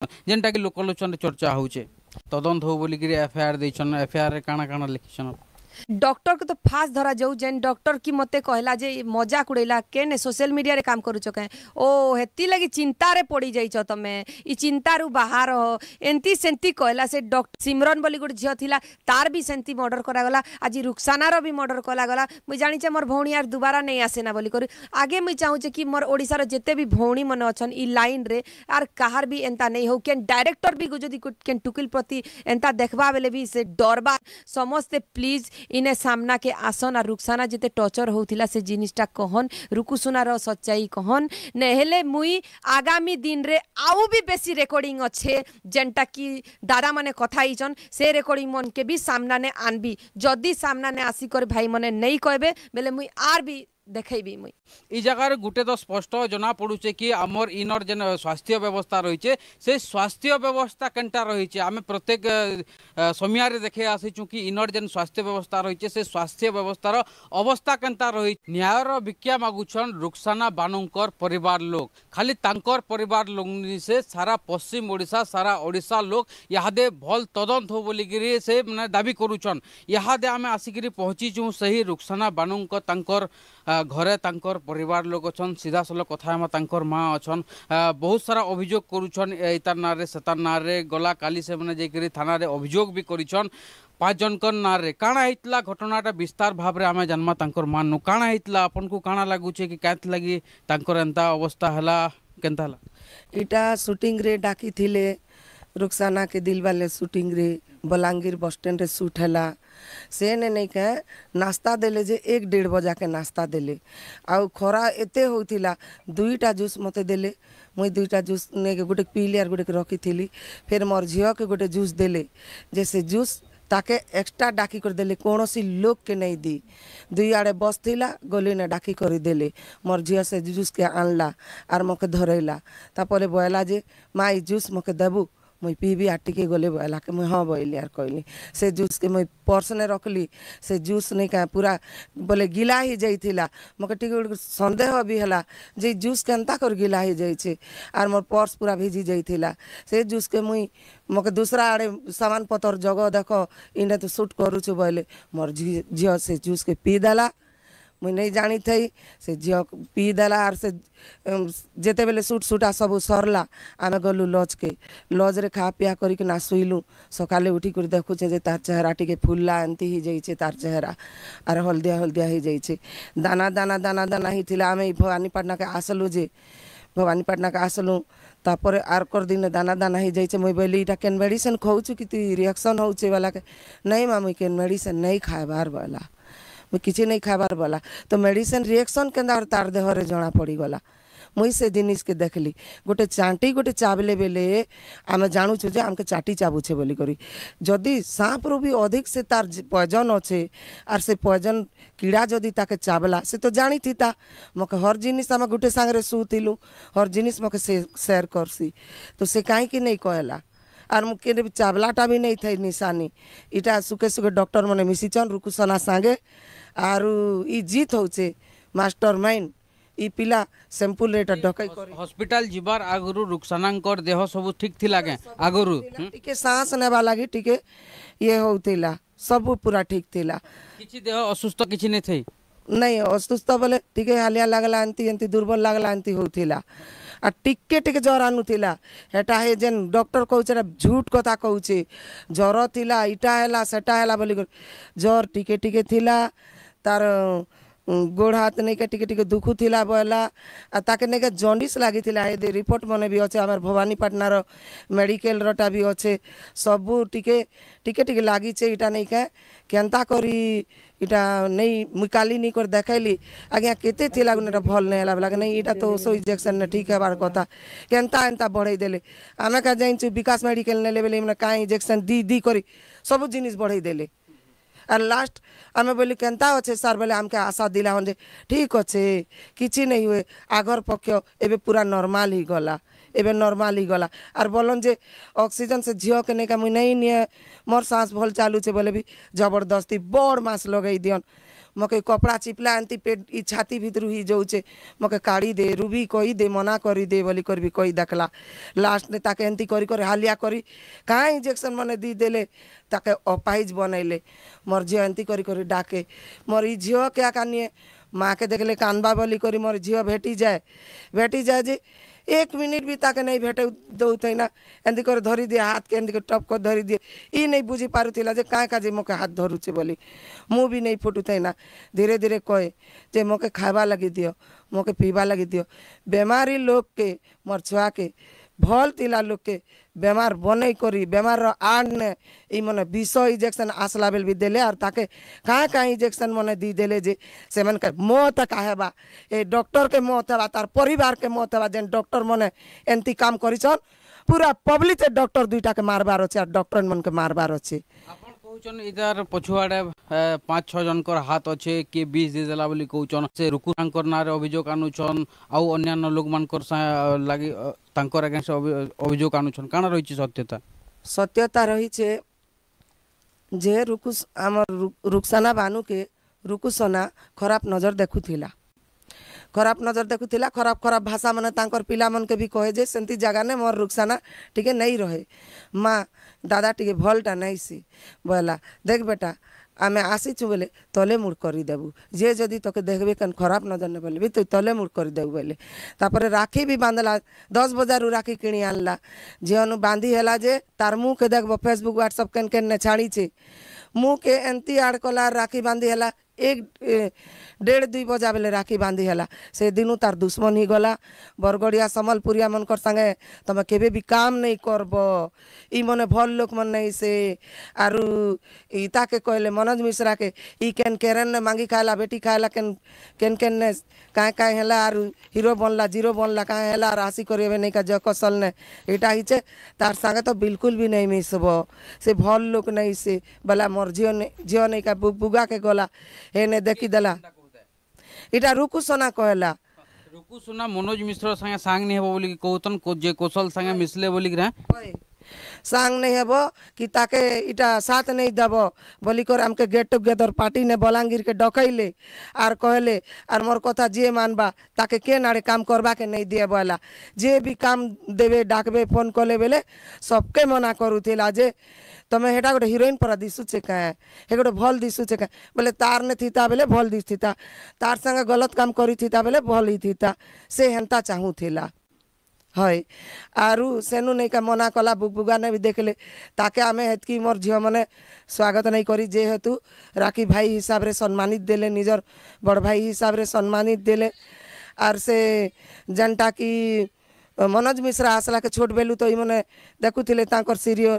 जेनटा कि लोकलोचन चर्चा होचे तदंत हो बोलिकी एफआईआर देछन एफआईआर रे काना काना लिखिछन डॉक्टर को तो फास्ट धरा जाऊ जेन डॉक्टर की मते कहला जे मजाक उड़ेला केने सोशल मीडिया रे काम करूछ के ओ हेती लगी चिंता रे पड़ी जाइछ तमे ई चिंता रु बाहर हो एंती सेंती कहला से डॉक्टर सिमरन बोली गुड झियो थिला तार भी सेंती मर्डर करा गला आज रुक्साना रो भी मर्डर कला गला मुई जानि छे मोर भौणी यार दोबारा नहीं आसे ना बोली कर आगे मुई चाहू छे कि मोर ओडिसा रो जेते भी भौणी मन अछन ई लाइन रे आर कहार भी एंता नहीं हो केन डायरेक्टर भी जदी केन टुकिल प्रति एंता देखबा बेले भी से डरबा समस्ते प्लीज इने सामना के आसन आ रुक्साना जिते टॉर्चर होउथिला से जिनिसटा कहन रुकुसुनार सच्चाई कहन नेहेले मुई आगामी दिन रे आउ भी बेसी रेकॉर्डिंग अच्छे जेनटा की दादा माने कथा हिचन से रेकॉर्डिंग मन के भी सामना ने आनबी जदी सामना ने आसी कर भाई माने नहीं कहबे बेले मुई आर भी देखेबी मुई ई जगार गुटे तो स्पष्ट जना पड़ुचे कि आमर इनर जेन स्वास्थ्य व्यवस्था रही से स्वास्थ्य व्यवस्था केनटा रही आम प्रत्येक समय देखे आसीचु कि इनर जेन स्वास्थ्य व्यवस्था रही से स्वास्थ्य व्यवस्थार अवस्था केनता रही न्यायर भिक्षा मागुछन रुक्साना बानुकर परिवार लोग खाली तांकर परिवार लोग से सारा पश्चिम ओडिशा सारा ओडिशा लोग इहादे भल तदंत हो बोलिकी से माने दाबी करुछन इहादे आम आसिकी पहुँचीचु सही रुक्साना बानुकर तांकर घरे तांकर परिवार लोग अच्छन सीधा सल कथा तांकर माँ अच्छन बहुत सारा अभियोग करुछन एतार ना रे सेतार ना रे गला काली से मैंने जाकरी थाना रे अभियोग भी करिछन 5 जनकर ना रे काना हेतला घटनाटा विस्तार भाव रे आमे जन्मा तांकर मानु काना हेतला आपन को काना लागुचे कि काथ लगी तांकर एंता अवस्था हला केनता हला इटा शूटिंग रे डाकी थिले रुक्साना के दिल वाले शूटिंग रे बलांगीर बस स्टैंड रे शूट हला से ने नहीं कहे नाश्ता देले जे 1-1:30 बजा के नाश्ता देले आउ खरा एते होतिला 2टा जूस मते देले मुई 2टा जूस ने के गोटे पीली आर गोटे के रखी थिली फिर मोर झियो के गोटे जूस देले जैसे जूस ताके एक्स्ट्रा डाकी कर देले कोनोसी लोग के नहीं दी 2 आड़े बस थिला गली ने डाकी कर देले मोर झियो से जूस के आनला आर मके धरैला तापरे बोला जे माई जूस मके देबू मुई पीबी आटिके गले बोला के मुई हाँ बोली यार कहली से जूस के मुई पर्स ने रखली से जूस नहीं क्या पूरा बोले गिला ही जाइथिला मके टिके संदेह भी हला जे जूस केनता कर गिला ही जाइछे आर मोर पर्स पूरा भिजी जाइथिला से जूस के मुई मके दूसरा आड़े सामान पतर जगह देखो इने तो शूट करूछु बोले मोर झियो से जूस के पी देला मुई नहीं जानी थी से झियो पी देला आर से जेते बेले सूट सूटा सब सरला आम गलु लज के लज रे खा पिया करिक ना शुइलु सकाले उठी कर देखुचे जे तार चेहरा टिके फुल्ला एंती ही जाइछे तार चेहरा आर हल्दिया हल्दिया ही जाइछे दाना दाना दाना दाना ही थिला आमे भवानीपाटना के आसलु जे भवानीपाटना के आसलु तापर आर कर दिन दाना दाना ही जाइछे मुई बोली इटा केन मेडिसिन खाउछु कि ती रिएक्शन होउछे वाला के नहीं मामी केन मेडिसिन नहीं खाइबार वाला मुई किसी नहीं खाइबार वाला तो मेडिसिन रिएक्शन केंदा तार देह रे जना पड़ी गला मुई से जिनिस के देखली गोटे चांटी गोटे चाबले बेले आम जानू जे आमके चाटी चाबुछे बोली करी जदि सांप रो भी अधिक से तार पॉइजन अच्छे आर से पॉइजन कीड़ा जदि ताके चाबला से तो जानी थी मके हर जिनिस आम गोटे सांगे सुतिलु हर जिनिस मके शेयर करसी तो से कहीं कि नहीं कहला आर मुके चावलाटा भी नहीं थे निशानी इटा सुखे सुखे डॉक्टर मने मिसिचन रुकुसना सांगे आरु ई जीत होचे मास्टर माइंड ई पिला सैंपल रेट डकई करी हॉस्पिटल जिबार आगुरु रुक्सानांकर देह सब ठीक थिला के आगुरु टिके सांस नेबा लागी टिके ये होतिला सब पूरा ठीक थिला किछि देह असुस्थ किछि नै थई नहीं असुस्थ बोले टिके हालिया लागला अंती अंती दुर्बल लागला अंती होतिला आ टिके टिके ज्वर आनुथिला हेटा हे जेन डॉक्टर कहूचे झूठ कथा कहूचे ज्वर थिला इटा हैला सेटा हैला बोली ज्वर टिके टिके थिला तार गोड़ हाथ नहीं के टिके टिके दुखु थिला बोला आ ताके नहीं के जॉन्डिस लागी थिला हे दे रिपोर्ट मने भी अच्छे आमर भवानीपाटना रो मेडिकल रोटा भी अच्छे सबू टिके टिके टिके लागी छे इटा नहीं के केनता करी इटा नहीं मुकाली नहीं कर देखैली आज्ञा केते थिला गुनेटा भल नहीं हला लगे नहीं इटा तो सो इंजेक्शन ने ठीक है बार कथा केनता एंता बढ़ाई देले आमे का जाइन विकास मेडिकल ने लेवल में का इंजेक्शन दी दी करी सब जिनिस बढ़ाई देले और लास्ट आमे बोली केनता अच्छे सर बोले आमके आशा दिला हन जे ठीक अच्छे किछि नहीं हुए आगर पक्ष एबे पूरा नॉर्मल ही गला एबे नॉर्मल ही गला और बोलन जे ऑक्सीजन से झियो के नहीं का मुई नहीं निए मोर सांस भल चालू छे बोले भी जबरदस्ती बड़ मास लगई दियन मके कपड़ा चिपला एंती पेट ई छाती भीतर ही जाऊे मके काढ़ी दे रुबी कही दे मना करी दे बोली कर भी कही देखला लास्ट ने ताके एंती करी कर हालिया करी कहाँ इंजेक्शन मने दी देले ताके अपाइज बनैले मोर झील एंती करी करी डाके मोर ई झील क्या कानिए माँ के देखले कानबा बोली करी मोर झील भेटी जाए जे 1 मिनट भी ताके नहीं भेटे दौते ना एंती कर धरी दिए हाथ के एंती टप कर धरी दिए ई नहीं बुझी पारुला जे काँ काजे मोके हाथ धरुचे बोली मुँह भी नहीं फुटुते ना धीरे धीरे कहे जे मोके खावा लगी दियो मोके पीवा लगी दियो बेमारी लोग के मोर छुआ के भल तिला लोग के बेमार बने करी बेमार आने ई मने 20 इंजेक्शन आसला बेल भी देले और ताके कहाँ इंजेक्शन मने दी देले जे से मन के मौत काहे बा ए डॉक्टर के मौत बा तार परिवार के मौत बा जेन डॉक्टर मने एंती काम करिछन पूरा पब्लिक डॉक्टर दुईटा के मारबार अच्छे और डॉक्टर मन के मारबार अच्छे कहउछन इधर पछुआड़े 5-6 जनकर हाथ अच्छे किए 20 दे देला बोली कहउछन से रुकु तांकर नारे अभियोग आनुछन आउ अन्यान्य लोग मानकर लागि तांकर अगेंस्ट अभियोग आनुछन काना रहिछि सत्यता रहिछे जे रुकुस हमर रुकसाना बानू के रुकुसना खराब नजर देखुथिला खराब भाषा माने तांकर पिला मन के भी कहे जे सेंती जगह ने मोर रुकसाना टिके नहीं रहे माँ दादा टिके भलटा नहीं सी बोला देख बेटा आमे आसीचु बोले तले मुड़ करी देबू जे जदि तोके देखबे कन खराब नजर ने बोले भी तो तले मुड़ करी देबू बोले तापरे राखी भी बांधला 10 बजार राखी किणी आनला जेनु बांधी हैला जे तार मुँह के देखबो फेसबुक व्हाट्सएप केन केन ने छाड़ी छे मुँह के एंती आड़ कला राखी बांधी हैला 1-1.5-2 बजा बेले राखी बांधी हैला से दिनू तार दुश्मन ही गला बरगड़िया समलपुरिया मनकर संगे तमे केबे भी काम नहीं करब ई मने भल लोक मन नहीं से आरु ईता के कहले मनोज मिश्रा के ई केन केरन ने मांगी खाला बेटी खाला केन ने काहे हैला आरु हीरो बनला जीरो बनला काहे हैला राशि करेबे नहीं का ज कसल ने एटा हिचे तार संगे तो बिल्कुल भी नहीं मिसबो से भल लोक नहीं से बला मोर जियो नहीं का बुगा के गला हेने देखी देला इटा रुकु सोना कहला रुकु सोना मनोज मिश्र संगे सांग नहीं हेबो बोली कहतन जे कौशल संगे मिसले बोली रे सांग नहीं हेबो कि ताके इटा साथ नहीं देबो बोली कर हमके गेट टुगेदर पार्टी ने बलांगीर के डकैले आर कहले आर मोर कथा जे मानबा ताके के नारे काम करबा के नहीं दिए बोला जे भी काम देबे डाकबे फोन कले बेले सबके मना करूथिला जे तमे हेटा गोटे हिरोइन पर दिशुचे क्या हे गोटे भल दिशुचे क्या बोले तार ने थीता बेले भल दिशा तार संगे गलत काम करी थीता बेले भल ही थीता से हेन्ता चाहूला है आरु सेनु नहीं का मना कला बुगबुगा ने भी देखले ताके आमे हेतकी मोर झियो मने स्वागत नहीं करी जे हेतु राखी भाई हिसाब रे सम्मानित देले निजर बड़ भाई हिसाब रे सम्मानित देले आर से जनता की मनोज मिश्रा आसला के छोट बेलू तो ई मने देखुथिले तांकर सीरियल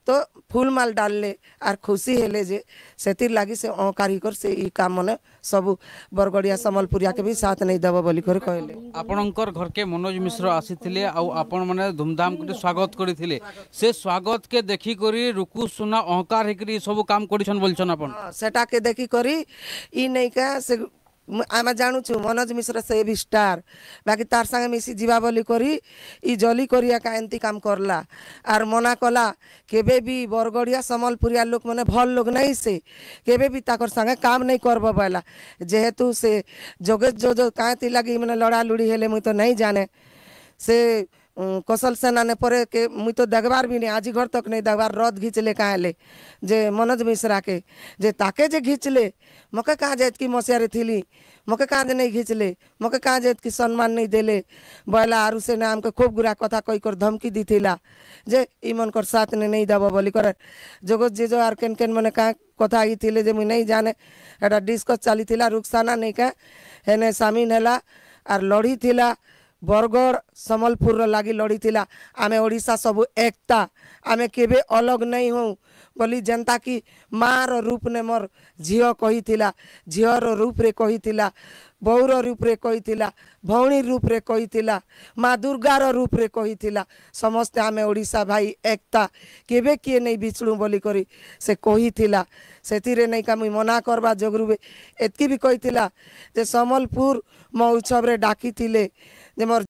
तो फूल माल डालले आर खुशी हेले जे सेतिर लागी से अहंकार कर से ई काम मने सब बरगड़िया समलपुरिया के भी साथ नहीं देबो बोली कर कहले आपनकर घर के मनोज मिश्र आसीथिले आ आपन मने धूमधाम कर स्वागत करिथिले से स्वागत के देखि करी रुकु सुना अहंकार हेकरी सब काम करिछन बोलछन आपन सेटा के देखि करी ई नहीं का से आम जानू मनोज मिश्र से भी स्टार बाकी तार संगे मिसी जीवा बोली करी ई जली करिया का एंती काम करला आर मना कला केबे भी बरगड़िया समलपुरिया लोक मने भल लोग नहीं से केबे भी ताकर संगे काम नहीं करब बोला जेहेतु से जोगे जो कांति लगी मने लड़ा लुड़ी हेले मुई तो नहीं जाने से कौशल सेना ने परे के मुई तो देखबार भी नहीं आज घर तक नहीं देखबार रद घिंचले कहाँ ले जे मनोज मिश्रा के जे ताके जे घिंचले मके कहाँ जात की मसियारी थिली मके कहाँ जे नहीं घिंचले मके कहाँ जात की सम्मान नहीं देले बोला आरु से नाम के खूब गुरा कथा कही कर धमकी दी थिला जे ई मन कर साथ ने नहीं दबो बोली कर जगत जे जो आर केन केन मने कहाँ कथा आई थिले जे मुई नहीं जाने एटा डिस्कस चली थिला रुकसाना नहीं का हेने सामिल हैला आर लड़ी थिला बरगड़ समलपुर लगी लड़ी थिला आमे ओडिशा सब एकता आमे केबे अलग नहीं हूँ बोली जनता की मार रूप ने मोर झियो कही थिला झियर रूप रे कही थिला बौर रूप रे कही थिला भौणी रूप रे कही थिला माँ दुर्गार रूप रे कही थिला समस्ते आमे ओडिशा भाई एकता केबे किए नहीं बिछड़ू बोली करी से कही थिला सेतिरे नहीं का मुई मना करबा जगरुबे एतकी भी कही थिला जे समलपुर महोत्सव रे डाकी थिले जे मोर